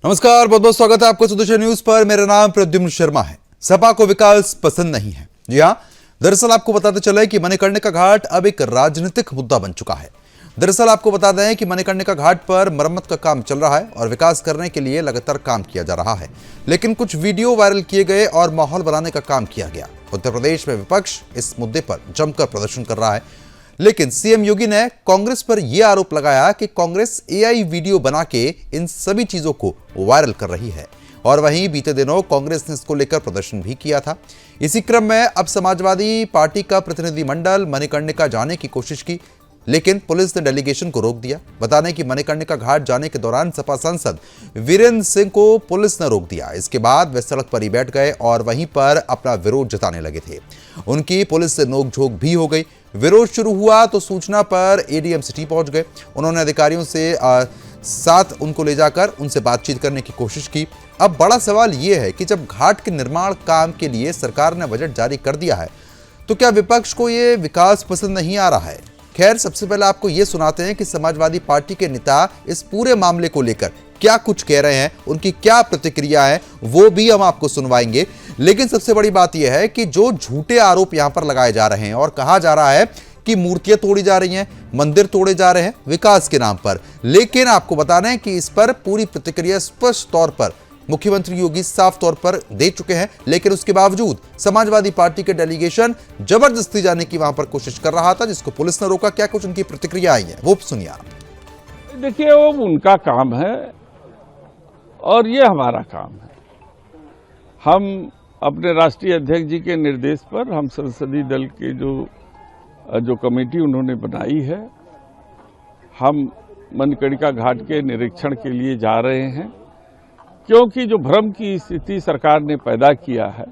नमस्कार, बहुत बहुत स्वागत है आपको सुदर्शन न्यूज पर। मेरा नाम प्रद्युम्न शर्मा है। सपा को विकास पसंद नहीं है। जी हां, दरअसल आपको बताते चले कि मणिकर्णिका घाट अब एक राजनीतिक मुद्दा बन चुका है। दरअसल आपको बता दें कि मणिकर्णिका घाट पर मरम्मत का काम चल रहा है और विकास करने के लिए लगातार काम किया जा रहा है, लेकिन कुछ वीडियो वायरल किए गए और माहौल बनाने का काम किया गया। उत्तर प्रदेश में विपक्ष इस मुद्दे पर जमकर प्रदर्शन कर रहा है, लेकिन सीएम योगी ने कांग्रेस पर यह आरोप लगाया कि कांग्रेस एआई वीडियो बना के इन सभी चीजों को वायरल कर रही है। और वहीं बीते दिनों कांग्रेस ने इसको लेकर प्रदर्शन भी किया था। इसी क्रम में अब समाजवादी पार्टी का प्रतिनिधिमंडल मणिकर्णिका जाने की कोशिश की, लेकिन पुलिस ने डेलीगेशन को रोक दिया। बता दें कि मणिकर्णिका घाट जाने के दौरान सपा सांसद वीरेंद्र सिंह को पुलिस ने रोक दिया। इसके बाद वे सड़क पर ही बैठ गए और वहीं पर अपना विरोध जताने लगे थे। उनकी पुलिस से नोकझोंक भी हो गई। विरोध शुरू हुआ तो सूचना पर एडीएम सिटी पहुंच गए। उन्होंने अधिकारियों से साथ उनको ले जाकर उनसे बातचीत करने की कोशिश की। अब बड़ा सवाल यह है कि जब घाट के निर्माण काम के लिए सरकार ने बजट जारी कर दिया है, तो क्या विपक्ष को यह विकास पसंद नहीं आ रहा है? खैर, सबसे पहले आपको यह सुनाते हैं कि समाजवादी पार्टी के नेता इस पूरे मामले को लेकर क्या कुछ कह रहे हैं, उनकी क्या प्रतिक्रिया है, वो भी हम आपको सुनवाएंगे। लेकिन सबसे बड़ी बात यह है कि जो झूठे आरोप यहां पर लगाए जा रहे हैं और कहा जा रहा है कि मूर्तियां तोड़ी जा रही हैं, मंदिर तोड़े जा रहे हैं विकास के नाम पर, लेकिन आपको बता दें कि इस पर पूरी प्रतिक्रिया स्पष्ट तौर पर मुख्यमंत्री योगी साफ तौर पर दे चुके हैं। लेकिन उसके बावजूद समाजवादी पार्टी के डेलीगेशन जबरदस्ती जाने की वहां पर कोशिश कर रहा था, जिसको पुलिस ने रोका। क्या कुछ उनकी प्रतिक्रिया आई है, वो सुनिए आप। देखिए, वो उनका काम है और ये हमारा काम है। हम अपने राष्ट्रीय अध्यक्ष जी के निर्देश पर हम संसदीय दल के जो कमेटी उन्होंने बनाई है, हम मणिकर्णिका घाट के निरीक्षण के लिए जा रहे हैं, क्योंकि जो भ्रम की स्थिति सरकार ने पैदा किया है,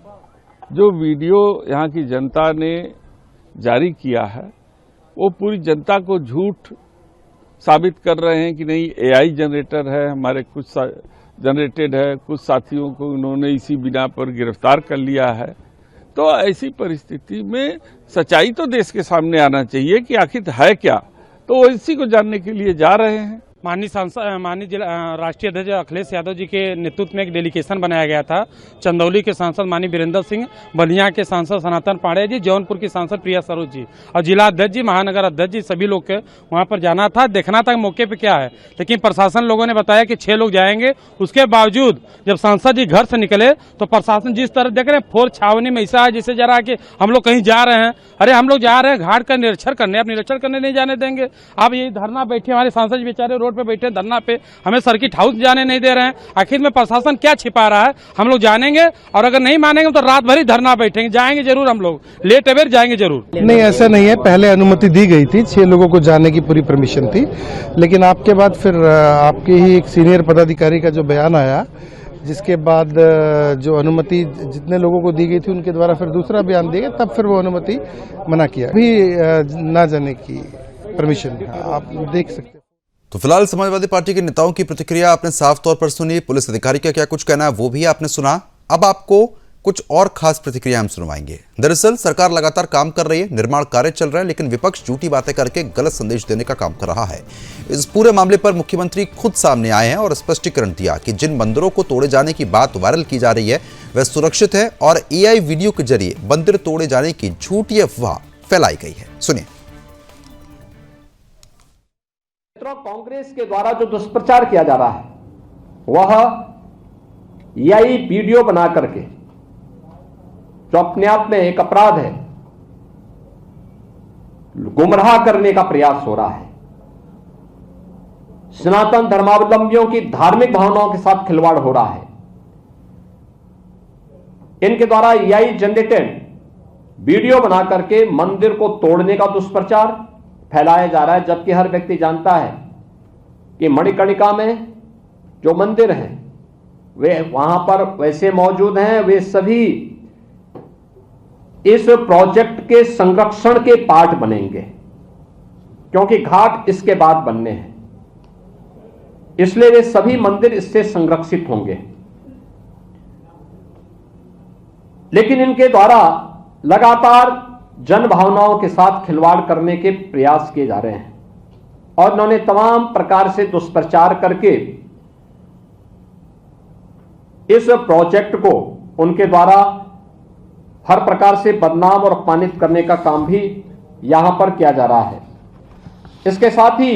जो वीडियो यहाँ की जनता ने जारी किया है, वो पूरी जनता को झूठ साबित कर रहे हैं कि नहीं एआई जनरेटर है, हमारे कुछ जनरेटेड है, कुछ साथियों को उन्होंने इसी बिना पर गिरफ्तार कर लिया है। तो ऐसी परिस्थिति में सच्चाई तो देश के सामने आना चाहिए कि आखिर है क्या, तो इसी को जानने के लिए जा रहे हैं। माननीय राष्ट्रीय अध्यक्ष अखिलेश यादव जी के नेतृत्व में एक डेलीगेशन बनाया गया था। चंदौली के सांसद माननीय वीरेंद्र सिंह, बलिया के सांसद सनातन पांडेय जी, जौनपुर की सांसद प्रिया सरोज जी और जिला अध्यक्ष जी, महानगर अध्यक्ष जी, सभी लोग के वहां पर जाना था, देखना था मौके पे क्या है। लेकिन प्रशासन लोगों ने बताया कि 6 लोग जाएंगे। उसके बावजूद जब सांसद जी घर से निकले तो प्रशासन जिस तरह देख रहे हैं, फोर छावनी में ऐसा है जिससे जरा कि हम लोग कहीं जा रहे हैं। अरे हम लोग जा रहे हैं घाट का निरीक्षण करने, आप निरीक्षण करने नहीं जाने देंगे। आप यही धरना बैठे, हमारे सांसद जी बेचारे रोड पे बैठे धरना पे, हमें सर्किट हाउस जाने नहीं दे रहे हैं। आखिर में प्रशासन क्या छिपा रहा है? हम लोग जानेंगे और अगर नहीं मानेंगे तो रात भर ही धरना बैठेंगे। जाएंगे जरूर, हम लोग लेट अवेयर जाएंगे जरूर। नहीं, ऐसा नहीं है। पहले अनुमति दी गई थी, 6 लोगों को जाने की पूरी परमिशन थी, लेकिन आपके बाद फिर आपके ही एक सीनियर पदाधिकारी का जो बयान आया, जिसके बाद जो अनुमति जितने लोगों को दी गई थी उनके द्वारा फिर दूसरा बयान दिया, तब फिर वो अनुमति मना किया। अभी ना जाने की परमिशन आप देख सकते हैं। तो फिलहाल समाजवादी पार्टी के नेताओं की प्रतिक्रिया आपने साफ तौर पर सुनी, पुलिस अधिकारी का क्या कुछ कहना है वो भी आपने सुना। अब आपको कुछ और खास प्रतिक्रिया हम सुनवाएंगे। दरअसल सरकार लगातार काम कर रही है, निर्माण कार्य चल रहे हैं, लेकिन विपक्ष झूठी बातें करके गलत संदेश देने का काम कर रहा है। इस पूरे मामले पर मुख्यमंत्री खुद सामने आए हैं और स्पष्टीकरण दिया कि जिन मंदिरों को तोड़े जाने की बात वायरल की जा रही है वह सुरक्षित है और एआई वीडियो के जरिए मंदिर तोड़े जाने की झूठी अफवाह फैलाई गई है। सुनिए। कांग्रेस के द्वारा जो दुष्प्रचार किया जा रहा है वह एआई वीडियो बना करके, जो अपने आप में एक अपराध है, गुमराह करने का प्रयास हो रहा है। सनातन धर्मावलंबियों की धार्मिक भावनाओं के साथ खिलवाड़ हो रहा है। इनके द्वारा एआई जनरेटेड वीडियो बना करके मंदिर को तोड़ने का दुष्प्रचार फैलाया जा रहा है, जबकि हर व्यक्ति जानता है कि मणिकर्णिका में जो मंदिर हैं वे वहां पर वैसे मौजूद हैं, वे सभी इस प्रोजेक्ट के संरक्षण के पार्ट बनेंगे, क्योंकि घाट इसके बाद बनने हैं, इसलिए वे सभी मंदिर इससे संरक्षित होंगे। लेकिन इनके द्वारा लगातार जन भावनाओं के साथ खिलवाड़ करने के प्रयास किए जा रहे हैं। और उन्होंने तमाम प्रकार से दुष्प्रचार करके इस प्रोजेक्ट को उनके द्वारा हर प्रकार से बदनाम और अपमानित करने का काम भी यहां पर किया जा रहा है। इसके साथ ही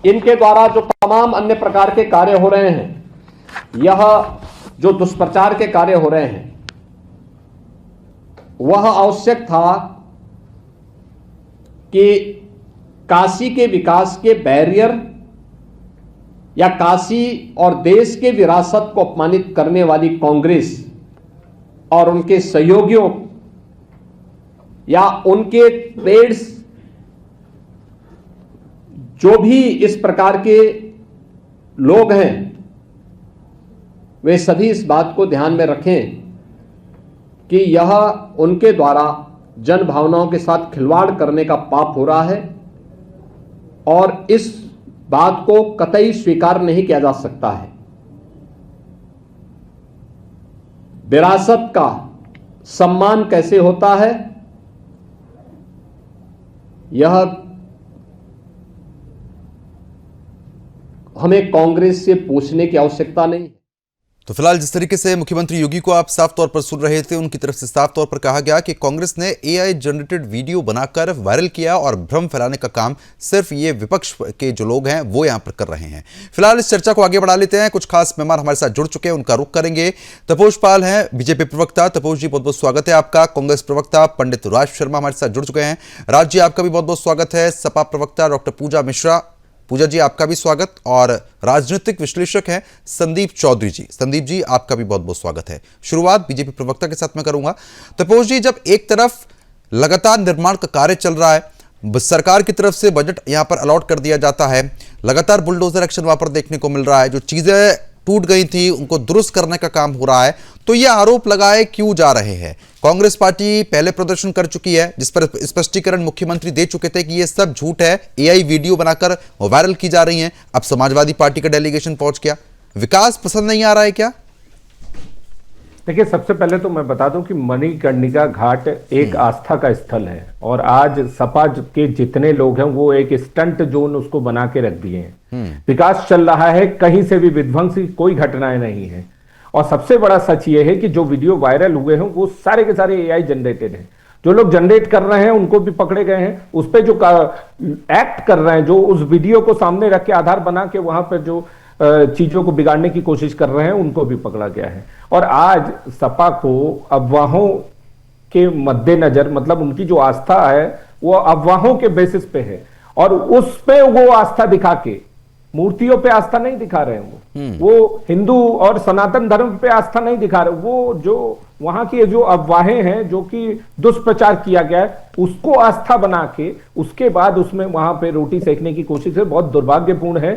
इनके द्वारा जो तमाम अन्य प्रकार के कार्य हो रहे हैं, यह जो दुष्प्रचार के कार्य हो रहे हैं, वह आवश्यक था कि काशी के विकास के बैरियर या काशी और देश के विरासत को अपमानित करने वाली कांग्रेस और उनके सहयोगियों या उनके ट्रेड्स जो भी इस प्रकार के लोग हैं, वे सभी इस बात को ध्यान में रखें कि यह उनके द्वारा जन भावनाओं के साथ खिलवाड़ करने का पाप हो रहा है और इस बात को कतई स्वीकार नहीं किया जा सकता है। विरासत का सम्मान कैसे होता है, यह हमें कांग्रेस से पूछने की आवश्यकता नहीं। तो फिलहाल जिस तरीके से मुख्यमंत्री योगी को आप साफ तौर पर सुन रहे थे, उनकी तरफ से साफ तौर पर कहा गया कि कांग्रेस ने एआई जनरेटेड वीडियो बनाकर वायरल किया और भ्रम फैलाने का काम सिर्फ ये विपक्ष के जो लोग हैं वो यहां पर कर रहे हैं। फिलहाल इस चर्चा को आगे बढ़ा लेते हैं। कुछ खास मेहमान हमारे साथ जुड़ चुके हैं, उनका रुख करेंगे। तपोज पाल हैं बीजेपी प्रवक्ता। तपोज जी, बहुत बहुत स्वागत है आपका। कांग्रेस प्रवक्ता पंडित राज शर्मा हमारे साथ जुड़ चुके हैं। राज जी, आपका भी बहुत बहुत स्वागत है। सपा प्रवक्ता डॉक्टर पूजा मिश्रा, पूजा जी आपका भी स्वागत। और राजनीतिक विश्लेषक हैं संदीप चौधरी जी। संदीप जी, आपका भी बहुत बहुत स्वागत है। शुरुआत बीजेपी प्रवक्ता के साथ मैं करूंगा। तपोज जी, जब एक तरफ लगातार निर्माण का कार्य चल रहा है, सरकार की तरफ से बजट यहां पर अलॉट कर दिया जाता है, लगातार बुलडोजर एक्शन वहां पर देखने को मिल रहा है, जो चीजें टूट गई थी उनको दुरुस्त करने का काम हो रहा है, तो ये आरोप लगाए क्यों जा रहे हैं? कांग्रेस पार्टी पहले प्रदर्शन कर चुकी है जिस पर स्पष्टीकरण मुख्यमंत्री दे चुके थे कि ये सब झूठ है, एआई वीडियो बनाकर वायरल की जा रही हैं। अब समाजवादी पार्टी का डेलीगेशन पहुंच गया। विकास पसंद नहीं आ रहा है क्या? देखिए, सबसे पहले तो मैं बता दूं कि मणिकर्णिका घाट एक आस्था का स्थल है और आज सपा के जितने लोग हैं वो एक स्टंट जोन उसको बना के रख दिए हैं। विकास चल रहा है, कहीं से भी विध्वंस की कोई घटनाएं नहीं है। और सबसे बड़ा सच ये है कि जो वीडियो वायरल हुए हैं वो सारे के सारे एआई जनरेटेड हैं। जो लोग जनरेट कर रहे हैं उनको भी पकड़े गए हैं, उस पर जो एक्ट कर रहे हैं, जो उस वीडियो को सामने रख के आधार बना के वहां पर जो चीजों को बिगाड़ने की कोशिश कर रहे हैं उनको भी पकड़ा गया है। और आज सपा को अफवाहों के मद्देनजर, मतलब उनकी जो आस्था है वो अफवाहों के बेसिस पे है और उस पे वो आस्था दिखा के, मूर्तियों पे आस्था नहीं दिखा रहे हैं, वो हिंदू और सनातन धर्म पे आस्था नहीं दिखा रहे, वो जो वहां की जो अफवाहें हैं, जो कि दुष्प्रचार किया गया है, उसको आस्था बना के उसके बाद उसमें वहां पे रोटी सेकने की कोशिश है। बहुत दुर्भाग्यपूर्ण है।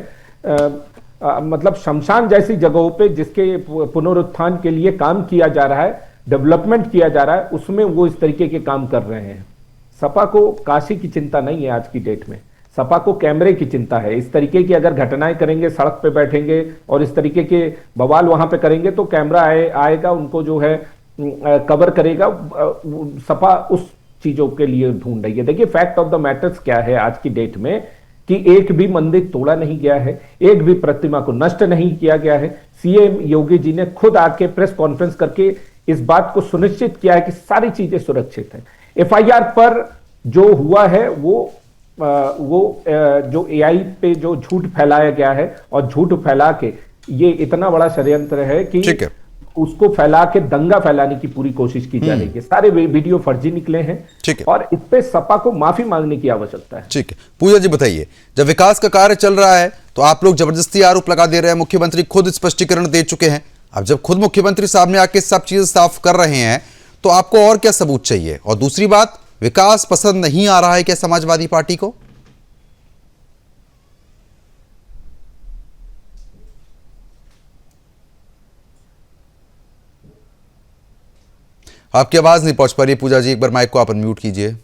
मतलब शमशान जैसी जगहों पे जिसके पुनरुत्थान के लिए काम किया जा रहा है, डेवलपमेंट किया जा रहा है, उसमें वो इस तरीके के काम कर रहे हैं। सपा को काशी की चिंता नहीं है आज की डेट में, सपा को कैमरे की चिंता है। इस तरीके की अगर घटनाएं करेंगे, सड़क पे बैठेंगे और इस तरीके के बवाल वहां पे करेंगे तो कैमरा आएगा, उनको जो है कवर करेगा। सपा उस चीजों के लिए ढूंढ रही है। देखिए, फैक्ट ऑफ द मैटर्स क्या है आज की डेट में कि एक भी मंदिर तोड़ा नहीं गया है, एक भी प्रतिमा को नष्ट नहीं किया गया है। सीएम योगी जी ने खुद आके प्रेस कॉन्फ्रेंस करके इस बात को सुनिश्चित किया है कि सारी चीजें सुरक्षित हैं। एफआईआर पर जो हुआ है वो जो एआई पे जो झूठ फैलाया गया है और झूठ फैला के ये इतना बड़ा षड्यंत्र है कि उसको फैला के दंगा फैलाने की पूरी कोशिश की जा रही है। सारे वीडियो फर्जी निकले हैं और इस पे सपा को माफी मांगने की आवश्यकता है। ठीक है, पूजा जी बताइए, जब विकास का कार्य चल रहा है तो आप लोग जबरदस्ती आरोप लगा दे रहे हैं, मुख्यमंत्री खुद स्पष्टीकरण दे चुके हैं। अब जब खुद मुख्यमंत्री सामने आके सब चीजें साफ कर रहे हैं तो आपको और क्या सबूत चाहिए? और दूसरी बात, विकास पसंद नहीं आ रहा है क्या समाजवादी पार्टी को? आपकी आवाज नहीं पहुंच पा रही है पूजा जी, एक बार माइक को आप अनम्यूट कीजिए।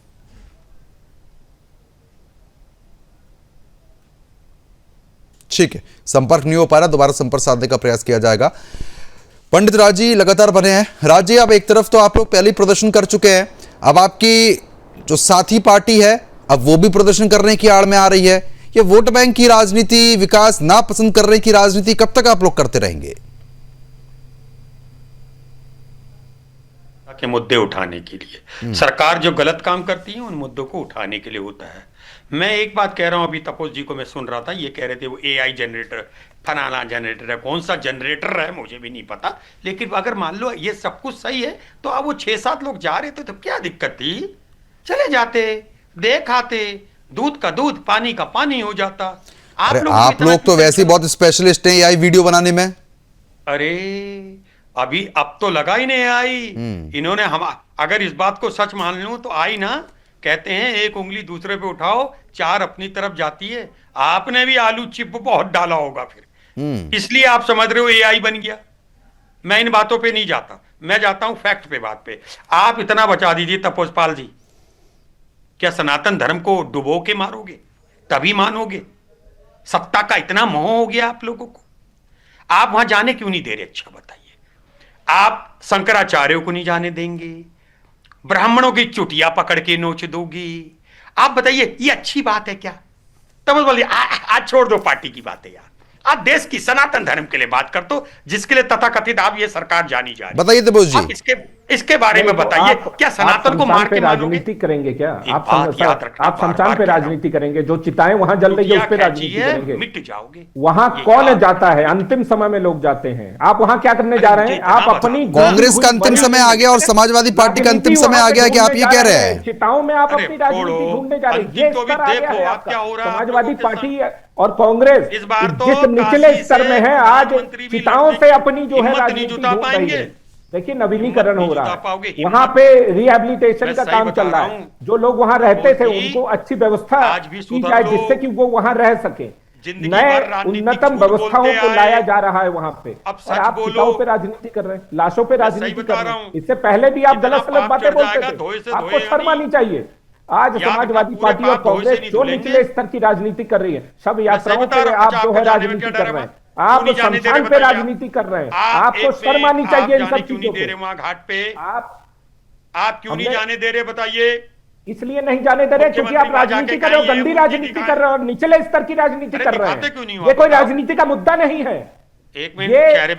ठीक है, संपर्क नहीं हो पा रहा, दोबारा संपर्क साधने का प्रयास किया जाएगा। पंडित राज जी लगातार बने हैं। राज जी, अब एक तरफ तो आप लोग पहले ही प्रदर्शन कर चुके हैं, अब आपकी जो साथी पार्टी है अब वो भी प्रदर्शन करने की आड़ में आ रही है। ये वोट बैंक की राजनीति, विकास ना पसंद करने की राजनीति कब तक आप लोग करते रहेंगे? के मुद्दे उठाने के लिए। सरकार जो गलत काम करती है उन मुद्दों को उठाने के लिए होता है। मैं एक बात कह रहा हूं, अभी तपोस जी को मैं सुन रहा था, ये कह रहे थे वो AI जनरेटर, फलाना जनरेटर है, कौन सा जनरेटर है मुझे भी नहीं पता, लेकिन अगर मान लो ये सब कुछ सही है तो अब वो 6-7 लोग जा रहे थे तो क्या दिक्कत थी? चले जाते, देख आते, दूध का दूध पानी का पानी हो जाता। अरे आप लोग तो वैसे ही बहुत स्पेशलिस्ट हैं AI वीडियो बनाने में। अरे अभी अब तो लगा ही नहीं आई। इन्होंने हम अगर इस बात को सच मान लूं तो आई ना, कहते हैं एक उंगली दूसरे पे उठाओ 4 अपनी तरफ जाती है। आपने भी आलू चिप बहुत डाला होगा फिर, इसलिए आप समझ रहे हो AI बन गया। मैं इन बातों पे नहीं जाता, मैं जाता हूं फैक्ट पे, बात पे। आप इतना बचा दीजिए तपोसपाल जी, क्या सनातन धर्म को डुबो के मारोगे तभी मानोगे? सत्ता का इतना मोह हो गया आप लोगों को, आप वहां जाने क्यों नहीं दे रहे? अच्छा बताइए, आप शंकराचार्यों को नहीं जाने देंगे, ब्राह्मणों की चुटिया पकड़ के नोच दोगी। आप बताइए ये अच्छी बात है क्या? तब बोलिए आज छोड़ दो पार्टी की बातें यार, आप देश की सनातन धर्म के लिए बात कर दो, जिसके लिए तथाकथित आप ये सरकार जानी जा रही है। बताइए तपोस जी, इसके बारे में बताइए, क्या सनातन को मार के राजनीति करेंगे क्या? आप शमशान पे राजनीति करेंगे? जो चिताएं वहां जल रही है उस पे राजनीति करेंगे? मिट जाओगे। वहां कौन जाता है? अंतिम समय में लोग जाते हैं, आप वहां क्या करने जा रहे हैं? आप अपनी कांग्रेस का अंतिम समय आ गया और समाजवादी पार्टी का अंतिम समय आ गया, क्या आप ये कह रहे हैं? चिताओं में आप अपनी राजनीति ढूंढने जा रहे हैं। समाजवादी पार्टी और कांग्रेस इस बार तो जिस निचले स्तर में है, आज चिताओं से अपनी जो है राजनीति ढूंढ रही है। देखिए नवीनीकरण हो रहा है, वहां पे रिहैबिलिटेशन का काम चल रहा है। जो लोग वहां रहते थे उनको अच्छी व्यवस्था की जाए जिससे कि वो वहां रह सके। नए उन्नतम व्यवस्थाओं को लाया जा रहा है वहां पे, और आप चिताओं पे राजनीति कर रहे हैं, लाशों पे राजनीति कर रहे हैं। इससे पहले भी आप गलत सलत बातें बोलते थे, आपको शर्म आनी चाहिए। आज समाजवादी पार्टी और कांग्रेस जो निचले स्तर की राजनीति कर रही है, सब यात्राओं पे आप जो है राजनीति कर रहे हैं, आप शमशान पे राजनीति कर रहे हैं। आपको शर्म आनी चाहिए इन सब चीजों पे। वहां घाट पे आप क्यों नहीं जाने दे रहे बताइए? इसलिए नहीं जाने दे रहे क्योंकि आप राजनीति कर रहे हो, गंदी राजनीति कर रहे हो और निचले स्तर की राजनीति कर रहे हैं। ये कोई राजनीति का मुद्दा नहीं है, ये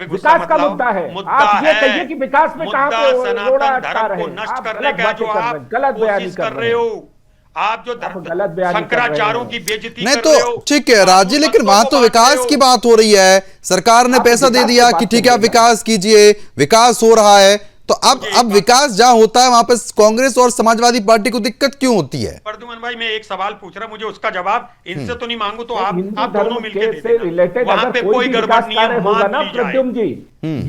विकास का मुद्दा है। आप ये कहिए कि विकास में कहां पे रोड़ा अटका रहे हैं? आप गलत बातें कर रहे हैं, गलत बयानी कर रहे हो। आप जो गलत शंकराचार्यों की बेइज्जती नहीं तो ठीक है राजी, लेकिन वहां तो विकास की बात हो रही है, सरकार ने पैसा दे दिया कि ठीक है आप विकास कीजिए, विकास हो रहा है, तो अब विकास जहां होता है वहां पे कांग्रेस और समाजवादी पार्टी को दिक्कत क्यों होती है? प्रद्युमन भाई मैं एक सवाल पूछ रहा, मुझे उसका जवाब इनसे तो नहीं मांगू, तो आप दोनों मिलकर से रिलेटेड वहां पे कोई गड़बड़ नहीं है होगा ना प्रद्युमन जी,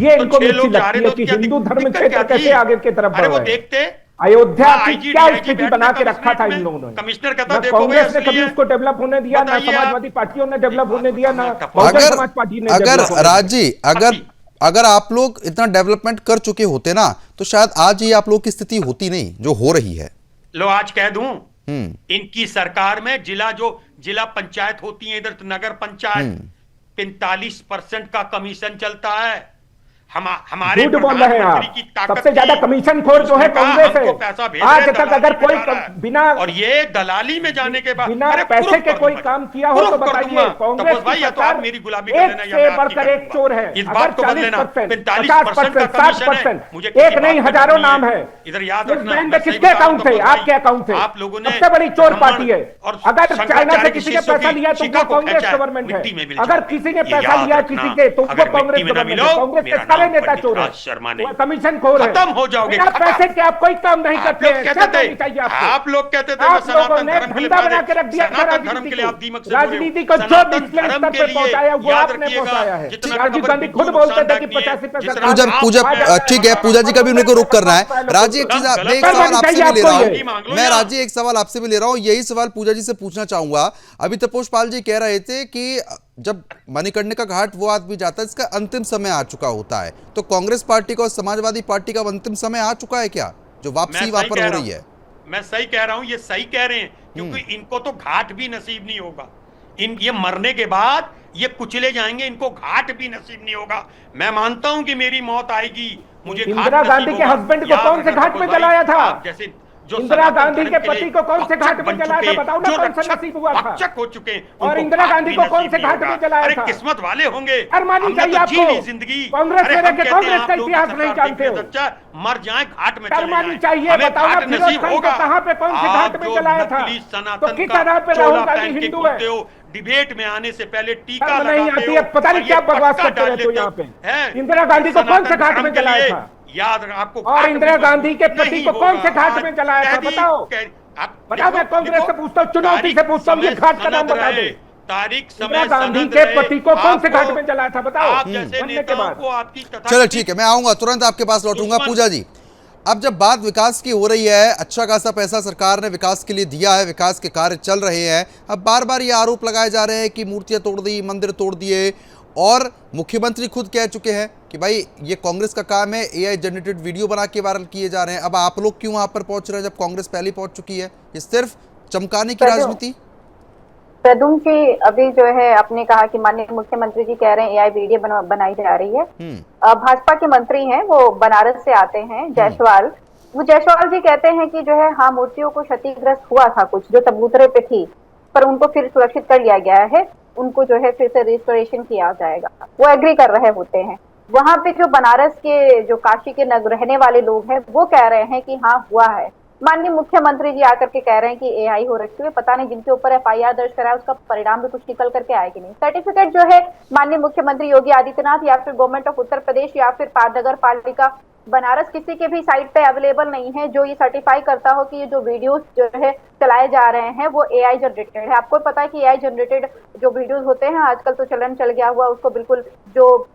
ये इनको लोग जा रहे कि हिंदू धर्म क्षेत्र कैसे आगे की तरफ बढ़ रहे हैं। देखते अयोध्या की क्या स्थिति बना के रखा था इन लोगों ने? कमिश्नर कहता देखो कांग्रेस ने कभी उसको डेवलप होने दिया, ना समाजवादी पार्टियों ने डेवलप होने दिया, ना बहुजन समाज पार्टी ने। अगर राजी अगर आप लोग इतना डेवलपमेंट कर चुके होते ना तो शायद आज ही आप लोग की स्थिति होती नहीं जो हो रही है। लो आज कह दूं, इनकी सरकार में जिला पंचायत होती है, इधर तो नगर पंचायत 45% का कमीशन चलता है। हमारे बोल रहे हैं आप, सबसे ज्यादा कमीशन खोर जो है कांग्रेस है। आज तक अगर कोई बिना और ये दलाली में जाने के बाद बिना पैसे के कोई काम किया हो तो बताइए। कांग्रेस भाई या तो आप मेरी गुलामी कर लेना, एक से बढ़कर एक चोर है। इस बात को बदल लेना, 50%, 60%, एक नहीं हजारों नाम है। इधर याद रखना किसके अकाउंट थे? आपके अकाउंट थे। आप लोगों ने सबसे बड़ी चोर पार्टी है। अगर चाइना से किसी ने पैसा लिया तो वो कांग्रेस गवर्नमेंट है, अगर किसी ने पैसा लिया किसी के तो वो कांग्रेस गवर्नमेंट है। कांग्रेस के सारे नेता चोर है, कमीशन खोर है, खत्म हो जाओगे। पैसे के आप कोई काम नहीं करते हैं। आप लोग कहते थे आप लोगों ने धंधा बना के रख दिया राजनीति को। जो निचले स्तर पे पहुंचाया वो आपने पहुंचाया है। राजीव गांधी खुद बोलते थे कि 85%। पूजा ठीक है, पूजा जी का भी मेरे को रुक करना है। राजी एक सवाल आपसे भी ले रहा हूं मैं, राजी एक सवाल आपसे भी ले रहा हूं, यही सवाल पूजा जी से पूछना चाहूंगा। अभी तपोस पाल जी कह रहे थे कि जब मणिकर्णिका घाट वो आदमी जाता है इसका अंतिम समय आ चुका होता है, तो कांग्रेस पार्टी का और समाजवादी पार्टी का अंतिम समय आ चुका है क्या, जो वापसी वहां पर हो रही है? मैं सही कह रहा हूं, ये सही कह रहे हैं, क्योंकि इनको तो घाट भी नसीब नहीं होगा। ये मरने के बाद ये कुचले जाएंगे, इनको घाट भी नसीब नहीं होगा। मैं मानता हूं कि मेरी मौत आएगी, मुझे इंदिरा गांधी के हस्बैंड को कौन से घाट में जलाया था? जैसे जो इंदिरा सनातन गांधी धर्म के के पति लिए को कौन से भक्षक घाट में बन जलाया चुके, था? बताओ ना, जो कौन सा रक्षक नसीब हुआ था? भक्षक हो चुके हैं, और उनको इंदिरा घाट गांधी भी को कौन नसीब से नहीं घाट होगा। में जलाया अरे था? किस्मत वाले होंगे, अरमानी हमने चाहिए तो जी आपको। ली जिंदगी। कांग्रेस अरे में हम रह के कहते हैं कांग्रेस का आप लोग इतिहास नहीं सरकार जानते देखिए हो। सच्चा, मर जाए घाट में चले अरमानी जाएं, चाहिए, हमें बताओ ना, घाट फिरोज नसीब खान को होगा। कहाँ पे कौन से आप घाट में जो जलाया था? नकली तो सनातन किस का आधार पे चोला राहुल गांधी पहन के हिंदू है? घूमते हो, डिबेट में आने से पहले टीका शर्म नहीं लगाते आती हो, है, पता नहीं और क्या ये बकवास पटका करते डाल रहते हो लेते यहाँ पे। हैं। इंदिरा गांधी को कौन से सनातन घाट धर्म में के जलाया लिए था? याद आपको और घाट इंदिरा भी गांधी के पति नहीं को कौन से होगा। घाट में जलाया था? कह दी- बताओ। आप बताओ, मैं देखो, कांग्रेस से पूछता हूँ, चुनौती से पूछता हूँ, ये समय घाट का नाम सनद बता रहे, दे। तारीख इंदिरा समय गांधी सनद के रहे। पति को कौन से आपको- घाट में जलाया था? बताओ। आप जैसे बनने के नेताओं बाद। को आपकी तथा चलो ठीक है, मैं आऊंगा, तुरंत आपके पास लौटूंगा। दुश्मन- पूजा जी, अब जब बात विकास की हो रही है, अच्छा खासा पैसा सरकार ने विकास के लिए दिया है, विकास के कार्य चल रहे हैं, अब बार बार ये आरोप लगाए जा रहे हैं कि मूर्तियां तोड़ दी, मंदिर तोड़ दिए, और मुख्यमंत्री खुद कह चुके हैं कि भाई ये कांग्रेस का काम है, एआई जनरेटेड वीडियो बना के वायरल किए जा रहे हैं। अब आप लोग क्यों वहां पर पहुंच रहे हैं जब कांग्रेस पहले पहुंच चुकी है? ये सिर्फ चमकाने की राजनीति? प्रद्युम्न जी अभी जो है आपने कहा कि माननीय मुख्यमंत्री जी कह रहे हैं एआई वीडियो बनाई जा रही है। भाजपा के मंत्री हैं, वो बनारस से आते हैं, जायसवाल। वो जायसवाल जी कहते हैं कि जो है हाँ, मूर्तियों को क्षतिग्रस्त हुआ था, कुछ जो चबूतरे पे थी, पर उनको फिर सुरक्षित कर लिया गया है, उनको जो है फिर से रिस्टोरेशन किया जाएगा। वो एग्री कर रहे होते हैं। वहां पे जो बनारस के, जो काशी के रहने वाले लोग हैं, वो कह रहे हैं कि हाँ हुआ है। माननीय मुख्यमंत्री जी आकर के कह रहे हैं कि एआई हो रखी है, पता नहीं जिनके ऊपर एफआईआर दर्ज करा है उसका परिणाम भी कुछ निकल करके आए कि नहीं। सर्टिफिकेट जो है माननीय मुख्यमंत्री योगी आदित्यनाथ या फिर गवर्नमेंट ऑफ उत्तर प्रदेश या फिर नगर पालिका बनारस किसी के भी साइट पे अवेलेबल नहीं है जो ये सर्टिफाई करता हो कि ये जो वीडियोस जो है चलाए जा रहे हैं वो एआई जनरेटेड है। आपको पता है कि एआई जनरेटेड जो वीडियोस होते हैं आजकल तो चलन चल गया हुआ, उसको बिल्कुल जो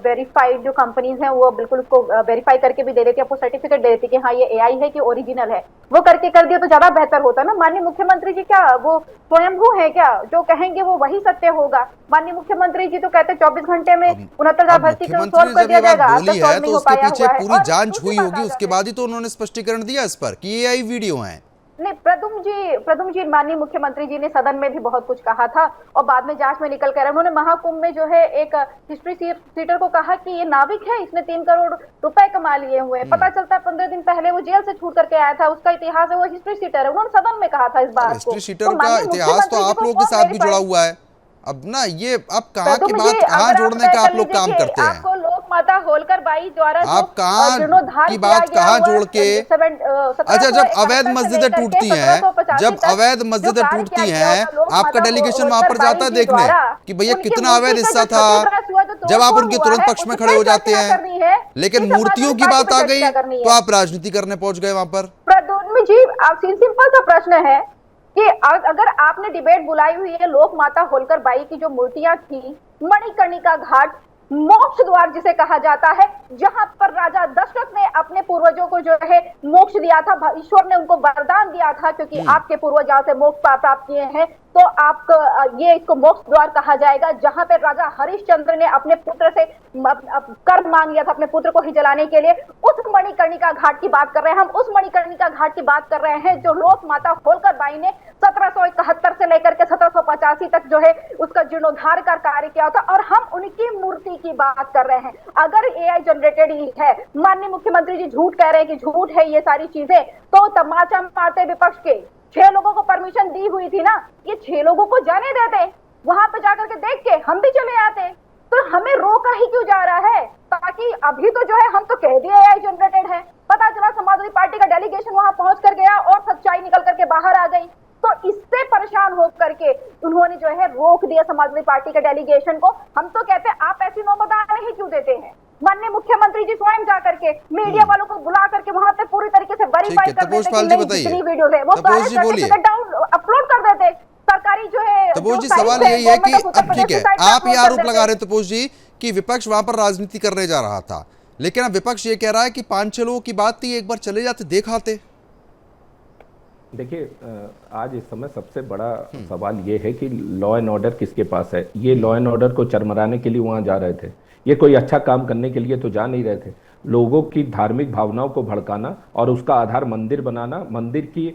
वेरीफाइड जो कंपनीज हैं वो बिल्कुल उसको वेरीफाई करके भी दे देती है, आपको सर्टिफिकेट दे देती है कि हाँ ये एआई है कि ओरिजिनल है। वो करके कर दिया तो ज्यादा बेहतर होता ना। माननीय मुख्यमंत्री जी क्या वो स्वयंभू है क्या? जो कहेंगे वो वही सत्य होगा। माननीय मुख्यमंत्री जी तो कहते 24 घंटे में 69,000 भर्ती का सॉल्व कर दिया जाएगा। बोली है तो उसके पीछे पूरी जांच हुई होगी, होगी, उसके बाद ही तो उन्होंने स्पष्टीकरण दिया इस पर कि एआई वीडियो है। नहीं, प्रद्युम्न जी माननीय मुख्यमंत्री जी ने सदन में भी बहुत कुछ कहा था और बाद में जांच में निकल कर उन्होंने महाकुंभ में जो है एक हिस्ट्री सीटर को कहा कि ये नाविक है, इसने 3 करोड़ रुपए कमा लिए हुए हैं। पता चलता है 15 दिन पहले वो जेल से छूट करके आया था, उसका इतिहास है, वो हिस्ट्री सीटर है। उन्होंने सदन में कहा था इस बात को। हिस्ट्री सीटर का इतिहास तो आप लोगों के साथ भी जुड़ा हुआ है। अब ना ये अब कहाँ की बात कहाँ जोड़ने का आप लोग काम करते हैं? आपको लोक माता होलकर बाई द्वारा आप कहाँ की बात कहाँ जोड़ के, अच्छा जब अवैध मस्जिदें टूटती हैं, जब अवैध मस्जिदें टूटती हैं, आपका डेलीगेशन वहां पर जाता है देखने कि भैया कितना अवैध हिस्सा था, जब आप उनके तुरंत पक्ष में खड़े हो जाते हैं। लेकिन मूर्तियों की बात आ गई तो आप राजनीति करने पहुंच गए वहां पर। प्रद्युम्न जी आप सिंपल सा प्रश्न है कि अगर आपने डिबेट बुलाई हुई है लोक माता होलकर बाई की जो मूर्तियां थी, मणिकर्णिका घाट मोक्ष द्वार जिसे कहा जाता है, जहां पर राजा दशरथ ने अपने पूर्वजों को जो है मोक्ष दिया था, ईश्वर ने उनको वरदान दिया था क्योंकि आपके पूर्वज जहां से मोक्ष प्राप्त किए हैं, तो आपको ये इसको मोक्ष द्वार कहा जाएगा, जहां पे राजा हरिश्चंद्र ने अपने पुत्र से कर मांग लिया था अपने पुत्र को ही जलाने के लिए। उस मणिकर्णिका घाट की बात कर रहे हैं हम, उस मणिकर्णिका घाट की बात कर रहे हैं जो लोक माता होलकर बाई ने 1771 से लेकर के 1785 तक जो है उसका जीर्णोद्धार का कार्य किया था, और हम उनकी मूर्ति की बात कर रहे हैं। अगर एआई जनरेटेड ही है, माननीय मुख्यमंत्री जी झूठ कह रहे हैं कि झूठ है ये सारी चीजें, तो तमाचा मारते विपक्ष के 6 लोगों को परमिशन दी हुई थी ना, ये 6 लोगों को जाने देते, वहां पे जाकर के देख के हम भी चले आते, तो हमें रोका ही क्यों जा रहा है? ताकि अभी तो जो है हम तो कह दिए एआई जनरेटेड है, पता चला समाजवादी पार्टी का डेलीगेशन वहां पहुंच कर गया और सच्चाई निकल करके बाहर आ गई, तो इससे परेशान होकर के उन्होंने जो है रोक दिया समाजवादी पार्टी के डेलीगेशन को। हम तो कहते हैं आप ऐसी नौबत आने ही क्यों देते हैं? माननीय मुख्यमंत्री जी स्वयं जाकर के मीडिया वालों को बुला करके वहां पे पूरी तरीके से वेरीफाई कर देते कि नहीं जितनी वीडियो है वो सारे सर्टिफिकेट डाउन अपलोड कर देते। सरकारी जो है तपोज जी सवाल यही है कि अब ठीक है आप ये आरोप लगा रहे हैं तपोज जी कि विपक्ष वहां पर राजनीति करने जा रहा था, लेकिन अब विपक्ष ये कह रहा है कि 5-6 लोगों की बात थी, एक बार चले जाते देखाते। देखिए आज इस समय सबसे बड़ा सवाल ये है कि लॉ एंड ऑर्डर किसके पास है। ये लॉ एंड ऑर्डर को चरमराने के लिए वहां जा रहे थे, ये कोई अच्छा काम करने के लिए तो जा नहीं रहे थे। लोगों की धार्मिक भावनाओं को भड़काना और उसका आधार मंदिर बनाना, मंदिर की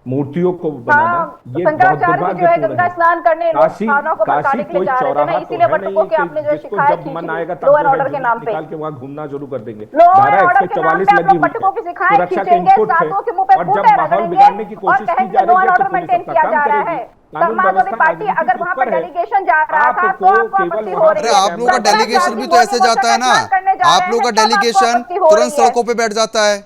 मूर्तियों को बनाना, ये बहुत शंकराचार्य भी जो है गंगा दुर्भाग्यपूर्ण स्नान करने है। लोग काशी स्थानों को भटकाने के लिए कोई जा रहे थे चौराहा ना, तो इसीलिए है नहीं बटुकों के कि आपने जो जिसको सिखाया जब मन आएगा तब लो जो एंड है ऑर्डर के नाम पे, निकाल के वहाँ घूमना शुरू कर देंगे। लो धारा एंड ऑर्डर के नाम 144 पे आप लगी लोग हुई बटुकों की है, सिखाएं सुरक्षा के खींचेंगे, इनपुट है, साधुओं के मुंह पे और फूटे जब माहौल रगड़ेंगे बिगाड़ने की और कोशिश की कहेंगे जा लो रही एंड है ऑर्डर तो पुलिस मेंटेन अपना किया काम जा रहा करेगी। है। कानून समाजवादी व्यवस्था पार्टी राजनीति अगर के वहां ऊपर पर है। डेलीगेशन जा रहा था तो आपको आपको केवल आपत्ति वहां हो पर रही अरे है। आप लोगों का डेलीगेशन भी तो ऐसे जाता है ना, आप लोगों का डेलीगेशन तुरंत सड़कों पे बैठ जाता है,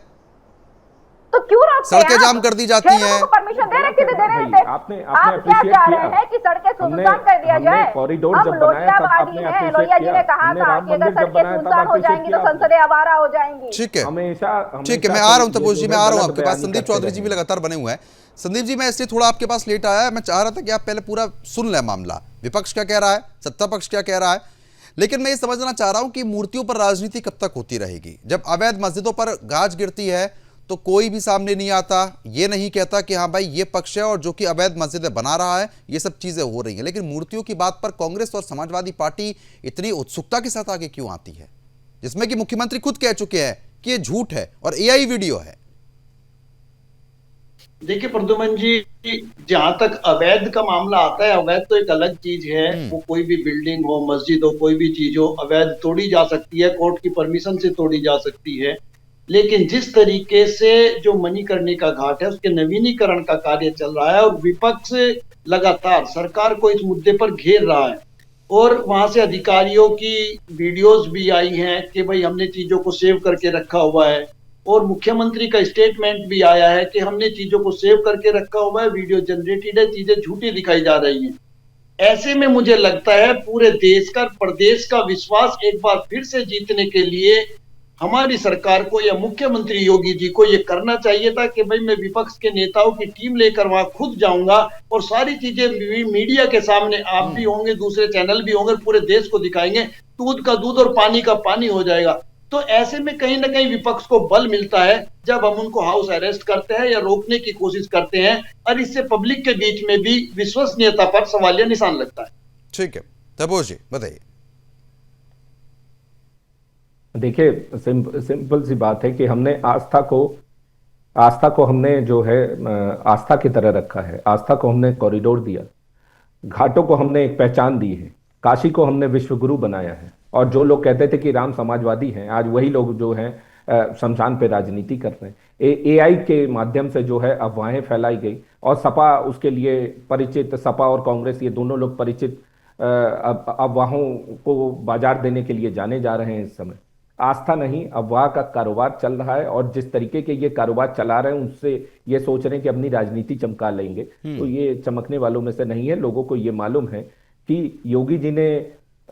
तो क्यों रोकते सड़कें हैं जाम आप? कर दी जाती 6 लोगों हैं। को परमिशन दे रखी थी, दे रहे भाई, थे। आपने आप क्या अप्रिशिएट चाह रहे किया। हैं कि सड़कें हमने सुनसान कर दिया हमने जाए? कॉरिडोर हम जब बनाया तब लोहियावादी आपने हैं। अप्रिशिएट लोहिया जी किया। ने कहा हमने था राम कि अगर मंदिर जब सड़कें बनाया तब सुनसान हो अप्रिशिएट जाएंगी तो किया। संसदें आवारा हो जाएंगी। ठीक है, हमेशा ठीक है, मैं आ रहा हूं तपोज जी, मैं आ रहा हूं आपके पास। संदीप चौधरी जी भी लगातार बने हुए हैं। संदीप जी, मैं इसलिए थोड़ा आपके पास लेट आया, मैं चाह रहा था कि आप पहले पूरा सुन लें मामला, विपक्ष क्या कह रहा है, सत्ता पक्ष क्या कह रहा है। लेकिन मैं ये समझना चाह रहा हूं कि मूर्तियों पर राजनीति कब तक होती रहेगी। जब अवैध मस्जिदों पर गाज गिरती है तो कोई भी सामने नहीं आता, ये नहीं कहता कि हाँ भाई ये पक्ष है और जो कि अवैध मस्जिदें बना रहा है, ये सब चीजें हो रही हैं। लेकिन मूर्तियों की बात पर कांग्रेस और समाजवादी पार्टी इतनी उत्सुकता के साथ आगे क्यों आती है, जिसमें कि मुख्यमंत्री खुद कह चुके हैं कि ये झूठ है और एआई वीडियो है। देखिए प्रद्युमन जी, जहां तक अवैध का मामला आता है, अवैध तो एक अलग चीज है। वो कोई भी बिल्डिंग हो, मस्जिद हो, कोई भी चीज हो, अवैध तोड़ी जा सकती है, कोर्ट की परमिशन से तोड़ी जा सकती है। लेकिन जिस तरीके से जो मणिकर्णिका घाट है उसके नवीनीकरण का कार्य चल रहा है और विपक्ष लगातार सरकार को इस मुद्दे पर घेर रहा है और वहां से अधिकारियों की वीडियोस भी आई हैं कि भाई हमने चीजों को सेव करके रखा हुआ है और मुख्यमंत्री का स्टेटमेंट भी आया है कि हमने चीजों को सेव करके रखा हुआ है, वीडियो जनरेटेड है, चीजें झूठी दिखाई जा रही हैं। ऐसे में मुझे लगता है पूरे देश का, प्रदेश का विश्वास एक बार फिर से जीतने के लिए हमारी सरकार को या मुख्यमंत्री योगी जी को ये करना चाहिए था कि भाई मैं विपक्ष के नेताओं की टीम लेकर वहां खुद जाऊंगा और सारी चीजें मीडिया के सामने, आप भी होंगे, दूसरे चैनल भी होंगे, पूरे देश को दिखाएंगे, दूध का दूध और पानी का पानी हो जाएगा। तो ऐसे में कहीं ना कहीं विपक्ष को बल मिलता है जब हम उनको हाउस अरेस्ट करते हैं या रोकने की कोशिश करते हैं और इससे पब्लिक के बीच में भी विश्वसनीयता पर सवालिया निशान लगता है। ठीक है, तपोज जी बताइए। देखिए, सिंपल सी बात है कि हमने आस्था को हमने जो है आस्था की तरह रखा है। आस्था को हमने कॉरिडोर दिया, घाटों को हमने एक पहचान दी है, काशी को हमने विश्व गुरु बनाया है। और जो लोग कहते थे कि राम समाजवादी हैं, आज वही लोग जो हैं शमशान पे राजनीति कर रहे हैं। एआई के माध्यम से जो है अफवाहें फैलाई गई और सपा उसके लिए परिचित, सपा और कांग्रेस ये दोनों लोग परिचित अफवाहों को बाजार देने के लिए जाने जा रहे हैं। इस समय आस्था नहीं, अफवाह का कारोबार चल रहा है और जिस तरीके के ये कारोबार चला रहे हैं उससे ये सोच रहे हैं कि अपनी राजनीति चमका लेंगे, तो ये चमकने वालों में से नहीं है। लोगों को ये मालूम है कि योगी जी ने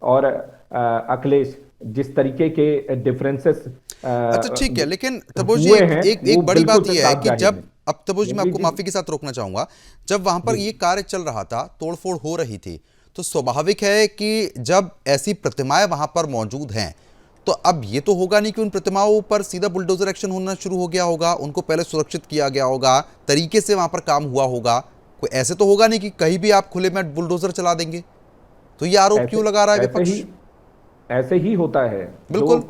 और अखिलेश जिस तरीके के डिफरेंसेस अच्छा ठीक है, लेकिन तपोज जी एक बड़ी बात यह है कि जब, अब तपोज जी मैं आपको माफी के साथ रोकना चाहूंगा, जब वहां पर ये कार्य चल रहा था, तोड़फोड़ हो रही थी, तो स्वाभाविक है कि जब ऐसी प्रतिमाएं वहां पर मौजूद हैं तो अब ये तो होगा नहीं कि उन प्रतिमाओं पर सीधा बुलडोजर एक्शन होना शुरू हो गया होगा, उनको पहले सुरक्षित किया गया होगा, तरीके से वहां पर काम हुआ होगा। कोई ऐसे तो होगा नहीं कि कहीं भी आप खुले में बुलडोजर चला देंगे। तो ये आरोप क्यों लगा रहा है विपक्ष? ऐसे ही होता है। बिल्कुल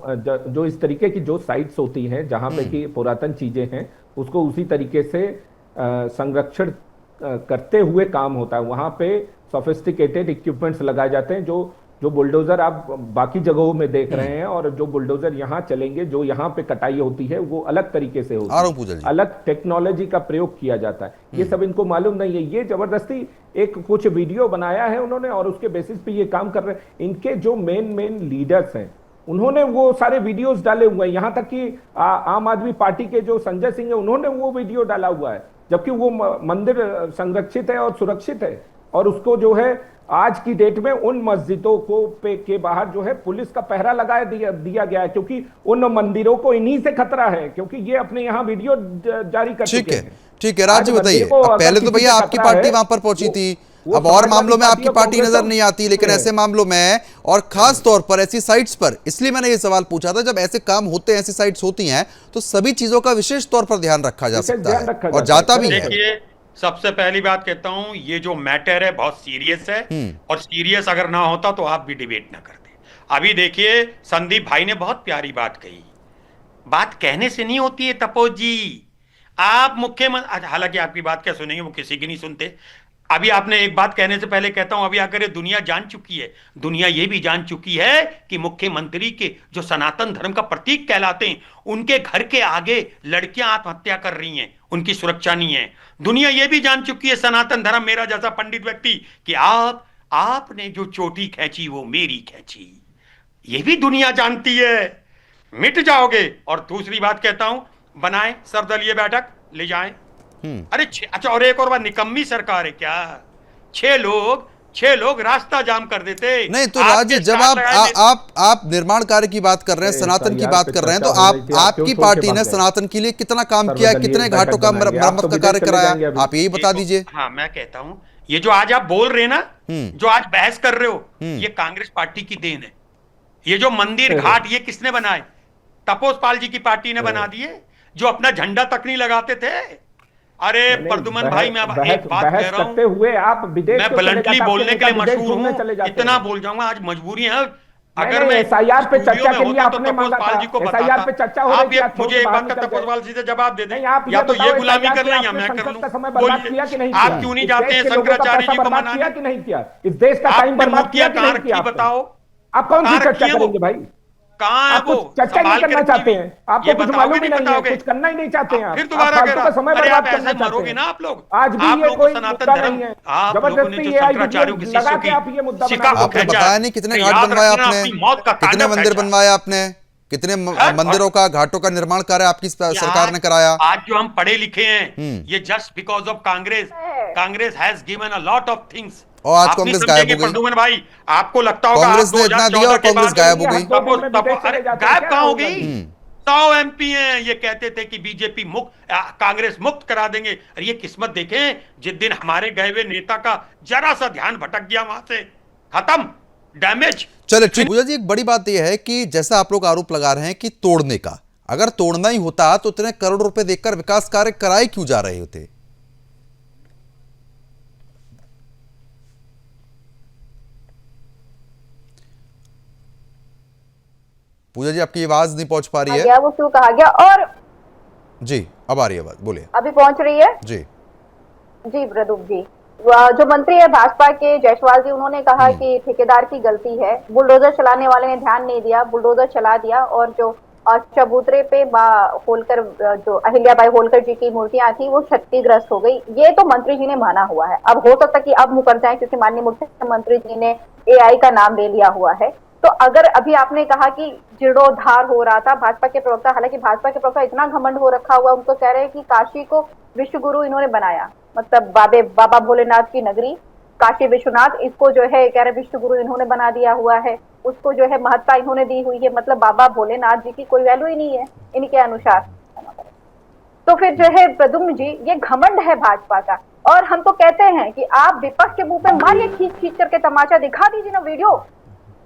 जो इस तरीके की जो साइट्स होती हैं जहां पे की पुरातन चीजें हैं उसको उसी तरीके से संरक्षण करते हुए काम होता है। वहां पे सोफिस्टिकेटेड इक्विपमेंट्स लगाए जाते हैं। जो बुलडोजर आप बाकी जगहों में देख रहे हैं और जो बुलडोजर यहाँ चलेंगे, जो यहाँ पे कटाई होती है वो अलग तरीके से होती है, अलग टेक्नोलॉजी का प्रयोग किया जाता है। ये सब इनको मालूम नहीं है। ये जबरदस्ती एक कुछ वीडियो बनाया है उन्होंने और उसके बेसिस पे ये काम कर रहे हैं। इनके जो मेन लीडर्स हैं उन्होंने वो सारे वीडियोस डाले हुए हैं। यहाँ तक कि आम आदमी पार्टी के जो संजय सिंह है उन्होंने वो वीडियो डाला हुआ है, जबकि वो मंदिर संरक्षित है और सुरक्षित है। और उसको जो है आज की डेट में उन मस्जिदों के बाहर जो है पुलिस का पहरा लगा दिया गया है, क्योंकि उन मंदिरों को इन्हीं से खतरा है, क्योंकि ये अपने यहाँ वीडियो जारी कर चुके हैं। ठीक है राज बताइए, पहले तो भैया आपकी पार्टी वहां पर पहुंची थी, अब और मामलों में आपकी पार्टी नजर नहीं आती, लेकिन ऐसे मामलों में और खास तौर पर ऐसी साइट्स पर, इसलिए मैंने ये सवाल पूछा था, जब ऐसे काम होते हैं, ऐसी साइट्स होती हैं तो सभी चीजों का विशेष तौर पर ध्यान रखा जा सकता है और जाता भी है। सबसे पहली बात कहता हूं, ये जो मैटर है बहुत सीरियस है और सीरियस अगर ना होता तो आप भी डिबेट ना करते। अभी देखिए संदीप भाई ने बहुत प्यारी बात कही, बात कहने से नहीं होती है तपोज जी, आप मुख्यमंत्री, हालांकि आपकी बात क्या सुनेंगे, वो किसी की नहीं सुनते। अभी आपने एक बात कहने से पहले कहता हूं, अभी अगर ये दुनिया जान चुकी है, दुनिया ये भी जान चुकी है कि मुख्यमंत्री के जो सनातन धर्म का प्रतीक कहलाते हैं, उनके घर के आगे लड़कियां आत्महत्या कर रही हैं, उनकी सुरक्षा नहीं है। दुनिया ये भी जान चुकी है, सनातन धर्म, मेरा जैसा पंडित व्यक्ति, कि आपने जो चोटी खींची वो मेरी खींची, ये भी दुनिया जानती है। मिट जाओगे। और दूसरी बात कहता हूं, बनाए सर्वदलीय बैठक, ले जाएं। अरे अच्छा, और एक और बात, निकम्मी सरकार है क्या? 6 लोग रास्ता जाम कर देते। नहीं तो राजे, जब आप निर्माण कार्य की बात कर रहे हैं, सनातन की बात कर रहे हैं, तो आपकी पार्टी ने सनातन के लिए कितना काम किया है, कितने घाटों का मरम्मत का कार्य कराया, आप यही बता दीजिए। हाँ, मैं कहता हूं, ये जो आज आप बोल रहे हैं ना, जो आज बहस कर रहे हो, ये कांग्रेस पार्टी की देन है। ये जो मंदिर घाट, ये किसने बनाए? तपोस पाल जी की पार्टी ने बना दिए, जो अपना झंडा तक नहीं लगाते थे। अरे प्रद्युमन भाई, मैं एक बात कह रहा हूं, हुए आप विदेश मैं ब्लंटली बोलने के लिए मशहूर हूं, इतना बोल जाऊंगा, आज मजबूरी है। अगर मैं एसआईआर पे चर्चा के लिए तो तपोस पाल जी को एसआईआर पे चर्चा हो आप रही ये थी, मुझे एक बात का तपोस पाल जी से जवाब दे दें, या तो ये गुलामी कर लें या मैं कर लूं। आप क्यों नहीं जाते हैं शंकराचार्य जी को मनाने? कि नहीं किया इस देश का टाइम बर्बाद किया कि नहीं किया? बताओ, आप कौन सी चर्चा करेंगे भाई? कहाँ है वो? चर्चा नहीं करना चाहते हैं, आपको कुछ मालूम ही नहीं है, कुछ करना ही नहीं चाहते हैं। फिर दोबारा कह रहा, समय अरे बर्बाद आप करना ऐसे चाहते मरोगे हैं ना आप लोग। आज भी ये कोई सनातन मुद्दा धर्म, नहीं है, आप लोगों ने जो शंकराचार्यों के शिष्यों की शिका को आपने बताया नहीं कितने घाट बनवाए आपने, कितने मंदिर बनवाए आपने, कितने मंदिरों का, घाटों का निर्माण कार्य आपकी सरकार ने कराया। आज जो हम पढ़े लिखे हैं, ये just because of Congress has given a lot of things. और आज कांग्रेस गायब हो गई। प्रद्युमन भाई, आपको लगता होगा कांग्रेस ने इतना दिया और कांग्रेस गायब हो गई। अरे गायब कहां हो गई? 100 MP हैं, ये कहते थे कि बीजेपी मुक्त, कांग्रेस मुक्त करा देंगे। अरे ये किस्मत देखें, जिस दिन हमारे गए हुए नेता का जरा सा ध्यान भटक गया, वहां से खत्म, डैमेज। चले ठीक। पूजा जी, एक बड़ी बात यह है कि जैसा आप लोग आरोप लगा रहे हैं कि तोड़ने का, अगर तोड़ना ही होता तो इतने करोड़ रुपए देकर विकास कार्य कराए क्यों जा रहे होते? पूजा जी, आपकी आवाज नहीं पहुंच पा रही है। वो क्यों कहा गया? और जी, अब आ रही है आवाज, बोलिए। अभी पहुंच रही है जी जी। प्रदुम जी, जो मंत्री है भाजपा के जायसवाल जी, उन्होंने कहा कि ठेकेदार की गलती है, बुलडोजर चलाने वाले ने ध्यान नहीं दिया, बुलडोजर चला दिया, और जो चबूतरे पे होलकर, जो अहिल्याबाई होलकर जी की मूर्तियां थी, वो क्षतिग्रस्त हो गई। ये तो मंत्री जी ने माना हुआ है। अब हो सकता कि अब मुकर जाए, क्योंकि माननीय मुख्यमंत्री जी ने AI का नाम ले लिया हुआ है। तो अगर अभी आपने कहा कि जीर्णोद्धार हो रहा था, भाजपा के प्रवक्ता, हालांकि भाजपा के प्रवक्ता इतना घमंड हो रखा हुआ, उनको कह रहे हैं कि काशी को विश्व गुरु इन्होंने बनाया, मतलब बाबा भोलेनाथ की नगरी काशी विश्वनाथ, इसको जो है कह रहे विश्व गुरु इन्होंने बना दिया हुआ है, उसको जो है महत्ता इन्होंने दी हुई है, मतलब बाबा भोलेनाथ जी की कोई वैल्यू ही नहीं है इनके अनुसार। तो फिर जो है प्रद्युम्न जी, ये घमंड है भाजपा का। और हम तो कहते हैं कि आप विपक्ष के मुंह पे मारिए, खींच करके तमाचा दिखा दीजिए ना, वीडियो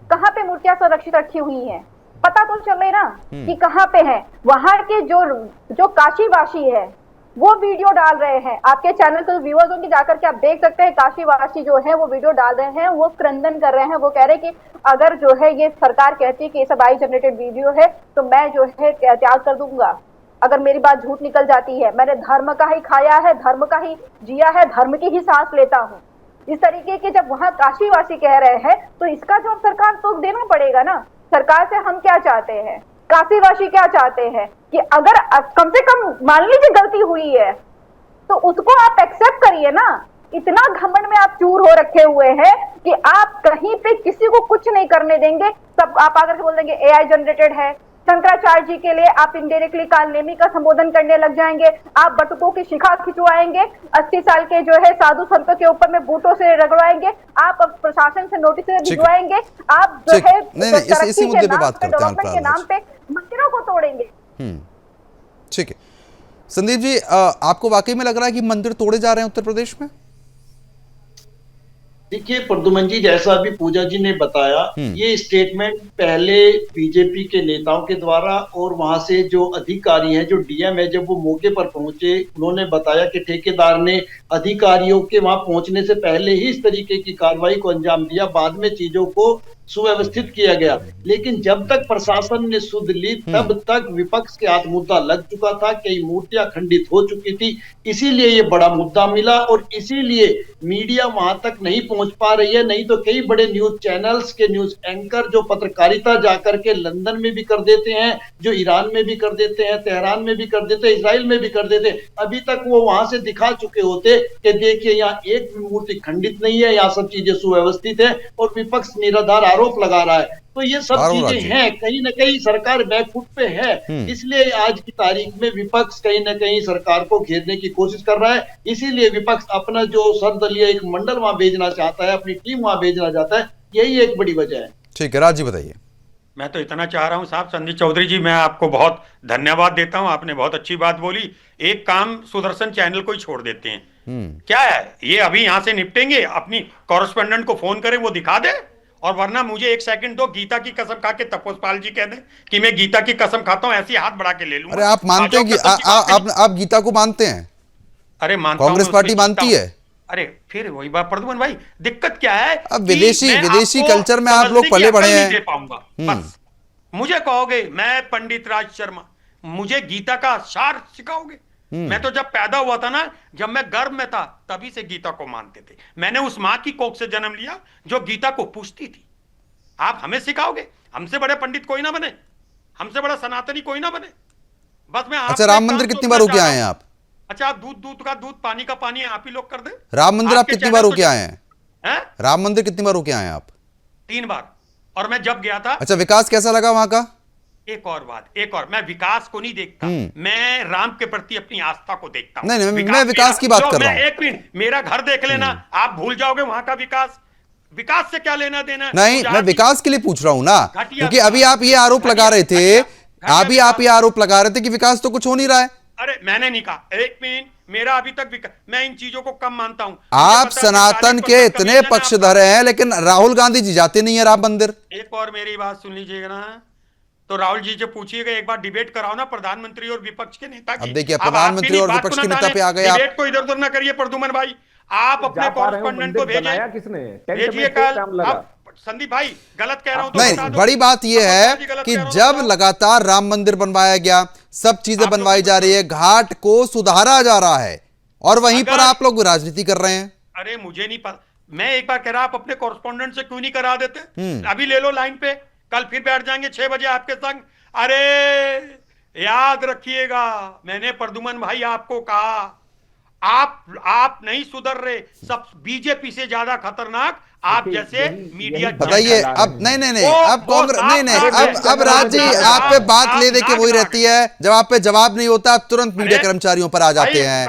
कहाँ पे मूर्तियां संरक्षित रखी हुई हैं, पता तो चले ना कि कहाँ पे है। वहां के जो काशीवासी है वो वीडियो डाल रहे हैं, आपके चैनल के व्यूअर्स होंगे, जाकर के आप देख सकते हैं, काशीवासी जो है वो वीडियो डाल रहे हैं, वो क्रंदन कर रहे हैं, वो कह रहे हैं कि अगर जो है ये सरकार कहती है कि ये सब AI जनरेटेड वीडियो है, तो मैं जो है त्याग कर दूंगा। अगर मेरी बात झूठ निकल जाती है, मैंने धर्म का ही खाया है, धर्म का ही जिया है, धर्म की ही सांस लेता हूँ, इस तरीके के जब वहां काशीवासी कह रहे हैं, तो इसका जवाब सरकार को देना पड़ेगा ना। सरकार से हम क्या चाहते हैं, काशीवासी क्या चाहते हैं कि अगर कम से कम मान लीजिए गलती हुई है, तो उसको आप एक्सेप्ट करिए ना। इतना घमंड में आप चूर हो रखे हुए हैं कि आप कहीं पे किसी को कुछ नहीं करने देंगे, सब आप आकर के बोल देंगे AI जनरेटेड है। शंकराचार्य जी के लिए आप इनडायरेक्टली कालनेमी का संबोधन करने लग जाएंगे, आप बटुकों की शिखा खिंचवाएंगे, 80 साल के जो है साधु संतों के ऊपर में बूटों से रगड़वाएंगे, आप प्रशासन से नोटिस भिजवाएंगे, आप जो है इसी मुद्दे पे बात करते हैं के नाम पे मंदिरों को तोड़ेंगे। ठीक है संदीप जी, आपको वाकई में लग रहा है कि मंदिर तोड़े जा रहे हैं उत्तर प्रदेश में? देखिए प्रद्युमन जी, जैसा अभी पूजा जी ने बताया, ये स्टेटमेंट पहले बीजेपी के नेताओं के द्वारा और वहां से जो अधिकारी हैं, जो DM है, जब वो मौके पर पहुंचे, उन्होंने बताया कि ठेकेदार ने अधिकारियों के वहां पहुंचने से पहले ही इस तरीके की कार्रवाई को अंजाम दिया, बाद में चीजों को सुव्यवस्थित किया गया। लेकिन जब तक प्रशासन ने सुध ली तब तक विपक्ष के हाथ मुद्दा लग चुका था, कई मूर्तियां खंडित हो चुकी थी, इसीलिए ये बड़ा मुद्दा मिला और इसीलिए मीडिया वहां तक नहीं पहुंच पा रही है। नहीं तो कई बड़े न्यूज चैनल्स के न्यूज एंकर जो पत्रकारिता जाकर के लंदन में भी कर देते हैं, जो ईरान में भी कर देते हैं, तेहरान में भी कर देते हैं, इजराइल में भी कर देते हैं, अभी तक वो वहां से दिखा चुके होते कि देखिए यहाँ एक भी मूर्ति खंडित नहीं है, यहाँ सब चीजें सुव्यवस्थित है, और विपक्ष निराधार आरोप लगा रहा है। तो ये सब चीजें हैं, कहीं ना कहीं सरकार बैकफुट पे है, इसलिए आज की तारीख में विपक्ष कहीं ना कहीं सरकार को घेरने की कोशिश कर रहा है। इसीलिए विपक्ष अपना जो सर्वदलीय एक मंडल वहां भेजना चाहता है, अपनी टीम वहां भेजना चाहता है, यही एक बड़ी वजह है। ठीक है, राज जी बताइए। मैं तो इतना चाह रहा हूं साहब, संदीप चौधरी जी, मैं आपको बहुत धन्यवाद देता हूं, आपने बहुत अच्छी बात बोली। एक काम सुदर्शन चैनल को ही छोड़ देते हैं, क्या है ये अभी यहां से निपटेंगे, अपनी कॉरेस्पोंडेंट को फोन करें, वो दिखा दे, और वरना मुझे एक सेकंड दो, गीता की कसम खा के तपोसपाल जी कह दें कि मैं गीता की कसम खाता हूं, ऐसी हाथ बढ़ा के ले लूंगा। अरे आप मानते हैं कि आप गीता को मानते हैं? अरे मानता हूं, कांग्रेस पार्टी मानती है? अरे फिर वही बात प्रद्युमन भाई, दिक्कत क्या है? अब विदेशी कल्चर में आप लोग पले बढ़े हैं। दे पाऊंगा बस, मुझे कहोगे मैं पंडित राज शर्मा, मुझे गीता का सार सिखाओगे? मैं तो जब पैदा हुआ था ना, जब मैं गर्भ में था, तभी से गीता को मानते थे। मैंने उस मां की कोख से जन्म लिया जो गीता को पूछती थी। आप हमें सिखाओगे? हमसे बड़े पंडित कोई ना बने, हमसे बड़ा सनातनी कोई ना बने। बस मैं अच्छा, राम मंदिर कितनी बार होके आए हैं आप? अच्छा, दूध का दूध, पानी का पानी आप ही लोग कर दे। राम मंदिर आप कितनी बार होके आए हैं? राम मंदिर कितनी बार होके आए हैं आप? 3 बार। और मैं जब गया था। अच्छा, विकास कैसा लगा वहां का? एक और बात, मैं विकास को नहीं देखता, मैं राम के प्रति अपनी आस्था को देखता हूं। नहीं, मैं विकास की बात कर रहा हूं। एक मिनट, मेरा घर देख लेना, आप भूल जाओगे वहां का विकास से क्या लेना देना। नहीं, मैं विकास के लिए पूछ रहा हूं ना, क्योंकि अभी आप ये आरोप लगा रहे थे, अभी आप ये आरोप लगा रहे थे कि विकास तो कुछ हो नहीं रहा है। अरे मैंने नहीं कहा, एक मिनट, मेरा अभी तक विकास, मैं इन चीजों को कम मानता हूं। आप सनातन के इतने पक्षधर हैं, लेकिन राहुल गांधी जी जाते नहीं है राम मंदिर। एक और मेरी बात सुन लीजिएगा ना, तो राहुल जी से पूछिएगा, एक बार डिबेट कराओ ना प्रधानमंत्री और विपक्ष के नेता की। अब देखिए, प्रधानमंत्री और विपक्ष के नेता पे आ गए आप। डिबेट को इधर उधर ना करिए प्रद्युमन भाई, आप अपने कॉरेस्पोंडेंट को भेजिए कल। संदीप भाई गलत कह रहा हूं तो नहीं, बड़ी बात यह है कि जब लगातार राम मंदिर बनवाया गया, सब चीजें बनवाई जा रही है, घाट को सुधारा जा रहा है, और वहीं पर आप लोग राजनीति कर रहे हैं। अरे मुझे नहीं पता, मैं एक बार कह रहा, आप अपने कॉरेस्पोंडेंट से क्यों नहीं करा देते? अभी ले लो लाइन पे, कल फिर बैठ जाएंगे 6 बजे आपके संग। अरे याद रखिएगा, मैंने प्रद्युमन भाई आपको कहा, आप नहीं सुधर रहे, सब बीजेपी से ज्यादा खतरनाक आप जैसे मीडिया। बताइए अब, नहीं, अब कांग्रेस नहीं, अब राज जी आप पे बात ले दे के वही रहती है, जब आप पे जवाब नहीं होता आप तुरंत मीडिया कर्मचारियों पर आ जाते हैं,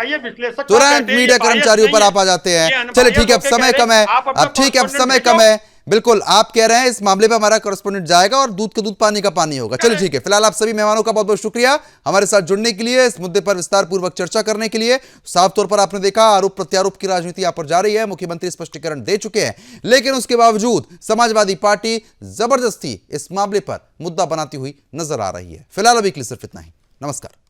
तुरंत मीडिया कर्मचारियों पर आप आ जाते हैं। चलिए ठीक है, अब समय कम है, अब ठीक है, अब समय कम है, बिल्कुल आप कह रहे हैं इस मामले पर हमारा कॉरेस्पोंडेंट जाएगा और दूध के दूध पानी का पानी होगा। चलिए ठीक है, फिलहाल आप सभी मेहमानों का बहुत बहुत शुक्रिया हमारे साथ जुड़ने के लिए, इस मुद्दे पर विस्तार पूर्वक चर्चा करने के लिए। साफ तौर पर आपने देखा, आरोप प्रत्यारोप की राजनीति यहां पर जा रही है, मुख्यमंत्री स्पष्टीकरण दे चुके हैं, लेकिन उसके बावजूद समाजवादी पार्टी जबरदस्ती इस मामले पर मुद्दा बनाती हुई नजर आ रही है। फिलहाल अभी के लिए सिर्फ इतना ही, नमस्कार।